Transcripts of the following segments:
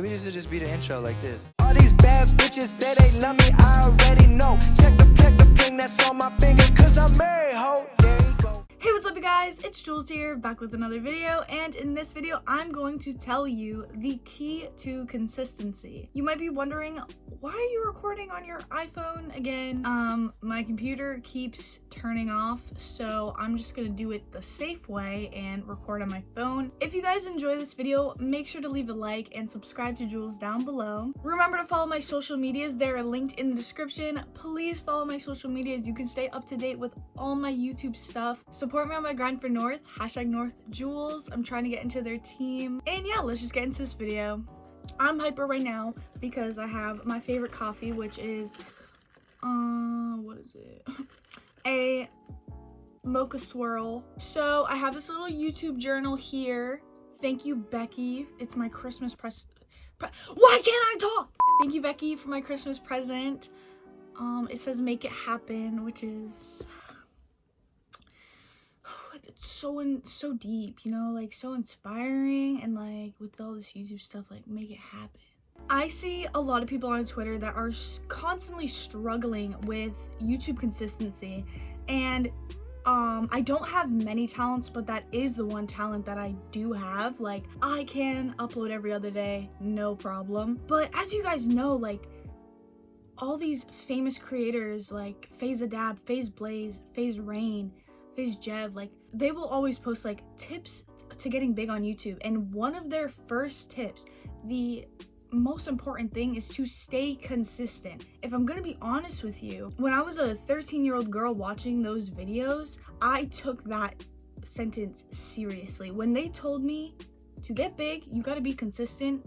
We used to just be the intro like this. All these bad bitches say they love me, I already know. Check the ping that's on my finger, cause I'm married, ho. There you go. Hey, what's up you guys? It's Jules here, back with another video, and in this video I'm going to tell you the key to consistency. You might be wondering, why are you recording on your iPhone again? My computer keeps turning off, so I'm just gonna do it the safe way and record on my phone. If you guys enjoy this video, make sure to leave a like and subscribe to Jules down below. Remember to follow my social medias, they're linked in the description. Please follow my social medias, you can stay up to date with all my YouTube stuff. Support me on my grind for North, #NorthJules. I'm trying to get into their team. And yeah, let's just get into this video. I'm hyper right now because I have my favorite coffee, which is, what is it? A mocha swirl. So I have this little YouTube journal here. Thank you, Becky. It's my Christmas why can't I talk? Thank you, Becky, for my Christmas present. It says make it happen, which is, it's so deep, you know, like so inspiring, and like with all this YouTube stuff, like make it happen. I see a lot of people on Twitter that are constantly struggling with YouTube consistency, and I don't have many talents, but that is the one talent that I do have. Like, I can upload every other day, no problem. But as you guys know, like, all these famous creators like FaZe Adab, FaZe Blaze, FaZe Rain, FaZe Jev, like, they will always post like tips to getting big on YouTube, and one of their first tips, the most important thing, is to stay consistent. If I'm gonna be honest with you, when I was a 13-year-old girl watching those videos, I took that sentence seriously. When they told me to get big, you gotta be consistent,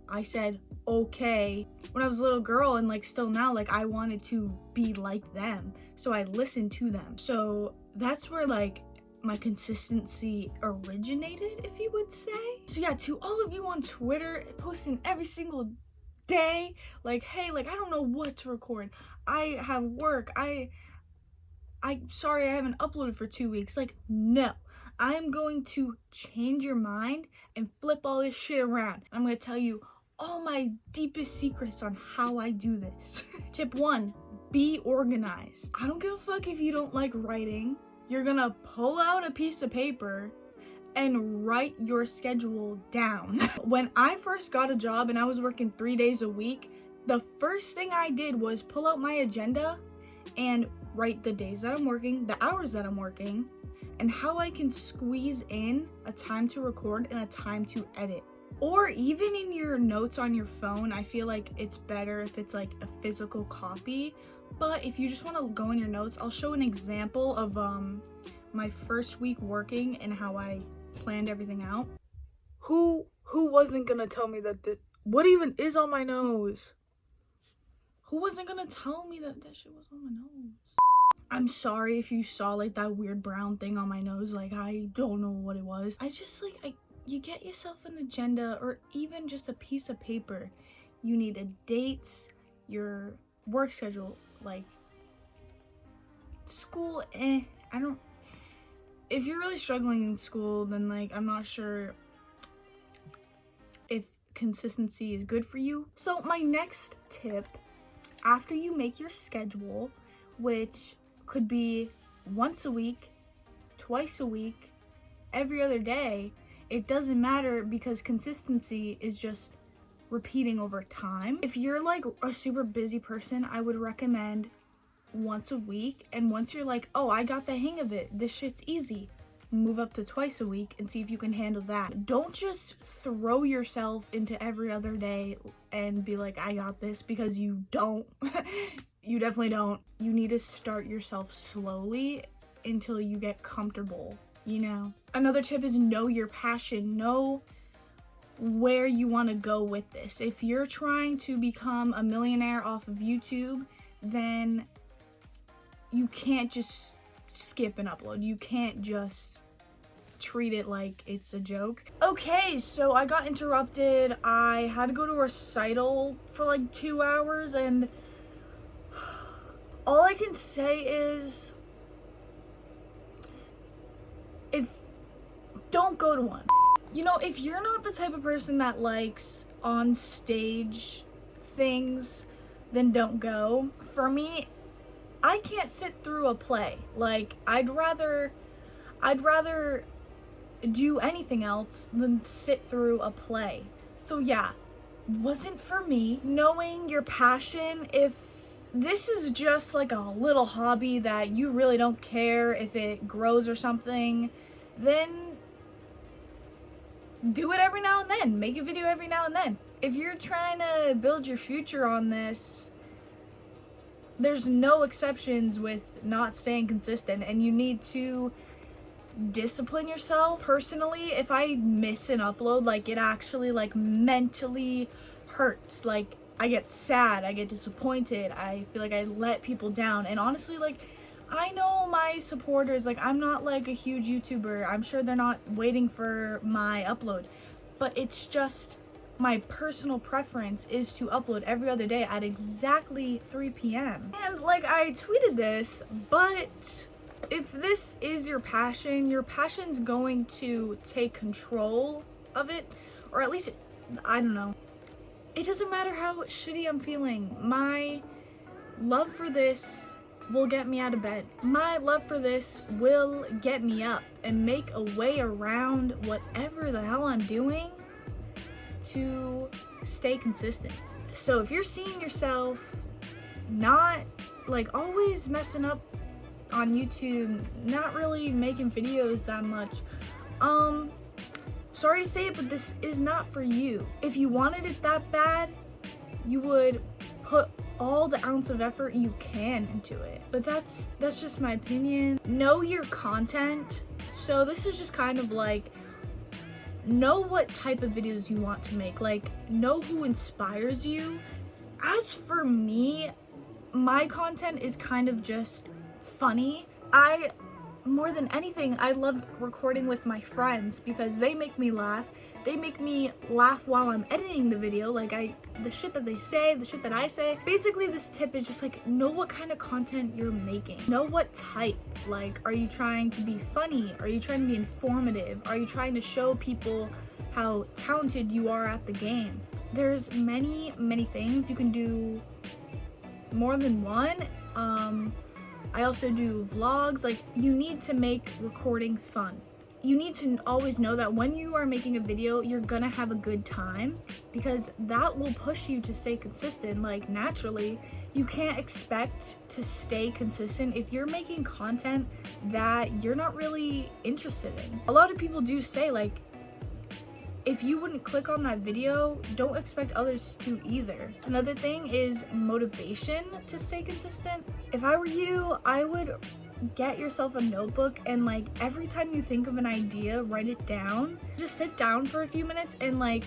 I said, okay. When I was a little girl, and like still now, like I wanted to be like them, so I listened to them. So that's where like my consistency originated, if you would say. So yeah, to all of you on Twitter posting every single day, like, hey, like, I don't know what to record, I have work, I sorry I haven't uploaded for 2 weeks. Like, no, I'm going to change your mind and flip all this shit around. I'm gonna tell you all my deepest secrets on how I do this. Tip 1, be organized. I don't give a fuck if you don't like writing. You're gonna pull out a piece of paper and write your schedule down. When I first got a job and I was working 3 days a week, the first thing I did was pull out my agenda and write the days that I'm working, the hours that I'm working, and how I can squeeze in a time to record and a time to edit. Or even in your notes on your phone, I feel like it's better if it's like a physical copy. But if you just want to go in your notes, I'll show an example of my first week working and how I planned everything out. Who wasn't gonna tell me that this, what even is on my nose? Who wasn't gonna tell me that that shit was on my nose? I'm sorry if you saw like that weird brown thing on my nose. Like, I don't know what it was. I just like, you get yourself an agenda, or even just a piece of paper. You need a dates, your work schedule, like school, if you're really struggling in school, then like I'm not sure if consistency is good for you. So my next tip, after you make your schedule, which could be once a week, twice a week, every other day, it doesn't matter, because consistency is just repeating over time. If you're like a super busy person, I would recommend once a week, and once you're like, oh, I got the hang of it, this shit's easy, move up to twice a week and see if you can handle that. Don't just throw yourself into every other day and be like, I got this, because you don't. You definitely don't. You need to start yourself slowly until you get comfortable, you know? Another tip is know your passion. Know where you want to go with this. If you're trying to become a millionaire off of YouTube, then you can't just skip an upload. You can't just treat it like it's a joke. Okay, so I got interrupted. I had to go to a recital for like 2 hours, and all I can say is, don't go to one. You know, if you're not the type of person that likes on stage things, then don't go. For me, I can't sit through a play. Like, I'd rather do anything else than sit through a play. So yeah, wasn't for me. Knowing your passion, if this is just like a little hobby that you really don't care if it grows or something, then do it every now and then. Make a video every now and then. If you're trying to build your future on this, there's no exceptions with not staying consistent, and you need to discipline yourself. Personally, if I miss an upload, like, it actually like mentally hurts. Like, I get sad, I get disappointed, I feel like I let people down. And honestly, like, I know my supporters, like, I'm not like a huge YouTuber, I'm sure they're not waiting for my upload, but it's just my personal preference is to upload every other day at exactly 3 p.m. And like, I tweeted this, but if this is your passion's going to take control of it, or at least, I don't know. It doesn't matter how shitty I'm feeling. My love for this will get me out of bed. My love for this will get me up and make a way around whatever the hell I'm doing to stay consistent. So if you're seeing yourself not, like, always messing up on YouTube, not really making videos that much, sorry to say it, but this is not for you. If you wanted it that bad, you would put all the ounce of effort you can into it. But that's just my opinion. Know your content. So this is just kind of like, know what type of videos you want to make. Like, know who inspires you. As for me, my content is kind of just funny. More than anything, I love recording with my friends because they make me laugh. They make me laugh while I'm editing the video. Like, the shit that they say, the shit that I say. Basically, this tip is just like, know what kind of content you're making. Know what type. Like, are you trying to be funny? Are you trying to be informative? Are you trying to show people how talented you are at the game? There's many, many things. You can do more than one. I also do vlogs. Like, you need to make recording fun. You need to always know that when you are making a video, you're gonna have a good time, because that will push you to stay consistent. Like, naturally, you can't expect to stay consistent if you're making content that you're not really interested in. A lot of people do say, like, if you wouldn't click on that video, don't expect others to either. Another thing is motivation to stay consistent. If I were you, I would get yourself a notebook, and like, every time you think of an idea, write it down. Just sit down for a few minutes and like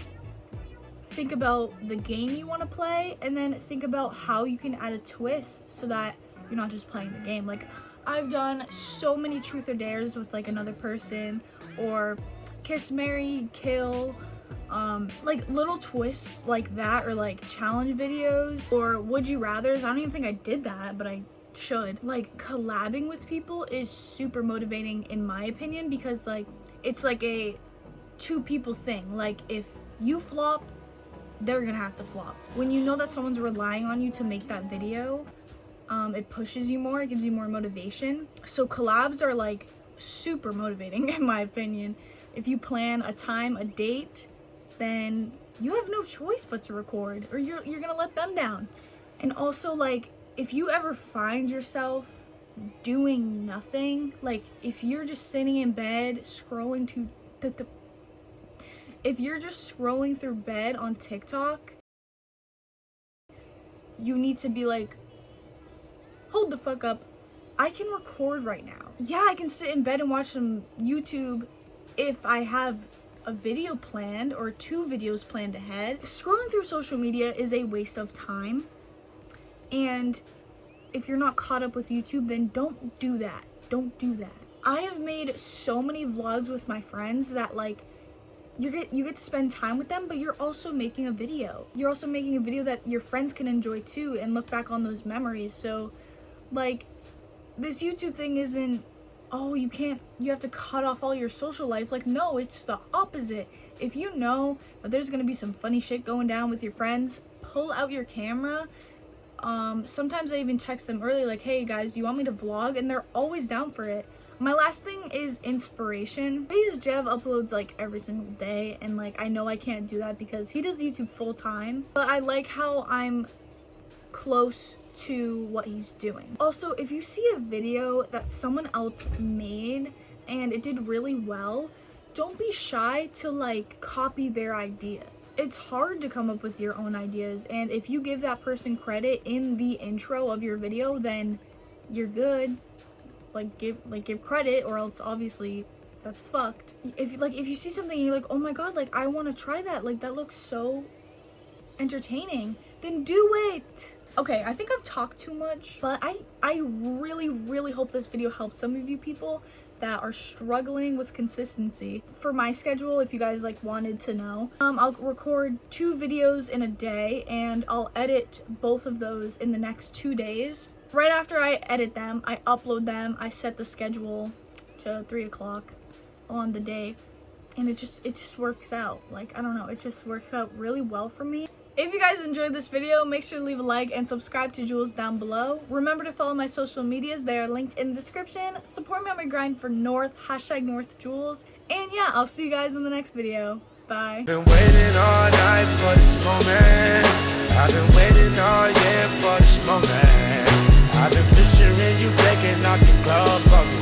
think about the game you want to play, and then think about how you can add a twist so that you're not just playing the game. Like, I've done so many truth or dares with like another person, or kiss, marry, kill, like little twists like that, or like challenge videos, or would you rathers. I don't even think I did that, but I should. Like, collabing with people is super motivating in my opinion, because like, it's like a two people thing. Like, if you flop, they're gonna have to flop. When you know that someone's relying on you to make that video, it pushes you more, it gives you more motivation. So collabs are like super motivating in my opinion. If you plan a time, a date, then you have no choice but to record, or you're gonna let them down. And also, like, if you ever find yourself doing nothing, like if you're just sitting in bed scrolling if you're just scrolling through bed on TikTok, you need to be like, hold the fuck up, I can record right now. Yeah, I can sit in bed and watch some YouTube if I have a video planned or 2 videos planned ahead. Scrolling through social media is a waste of time, and if you're not caught up with YouTube, then don't do that. Don't do that. I have made so many vlogs with my friends that like, you get to spend time with them, but you're also making a video. You're also making a video that your friends can enjoy too and look back on those memories. So like, this YouTube thing isn't, oh, you have to cut off all your social life. Like, no, it's the opposite. if you know that there's gonna be some funny shit going down with your friends, pull out your camera. Sometimes I even text them early, like, hey guys, do you want me to vlog? And they're always down for it. My last thing is inspiration. FaZe Jev uploads like every single day, and like I know I can't do that because he does YouTube full time, but I like how I'm close to what he's doing. Also, if you see a video that someone else made and it did really well, don't be shy to like copy their idea. It's hard to come up with your own ideas, and if you give that person credit in the intro of your video, then you're good. Give credit, or else obviously that's fucked. If you see something and you're like, oh my god, like I want to try that, like that looks so entertaining, then do it. Okay, I think I've talked too much, but I really hope this video helped some of you people that are struggling with consistency. For my schedule, if you guys like wanted to know, I'll record 2 videos in a day, and I'll edit both of those in the next 2 days. Right after I edit them, I upload them, I set the schedule to 3 o'clock on the day, and it just works out. Like, I don't know, it just works out really well for me. If you guys enjoyed this video, make sure to leave a like and subscribe to Jules down below. Remember to follow my social medias, they are linked in the description. Support me on my grind for North, #NorthJules. And yeah, I'll see you guys in the next video. Bye. Been waiting all night for this moment. I've been waiting all year for this moment. I've been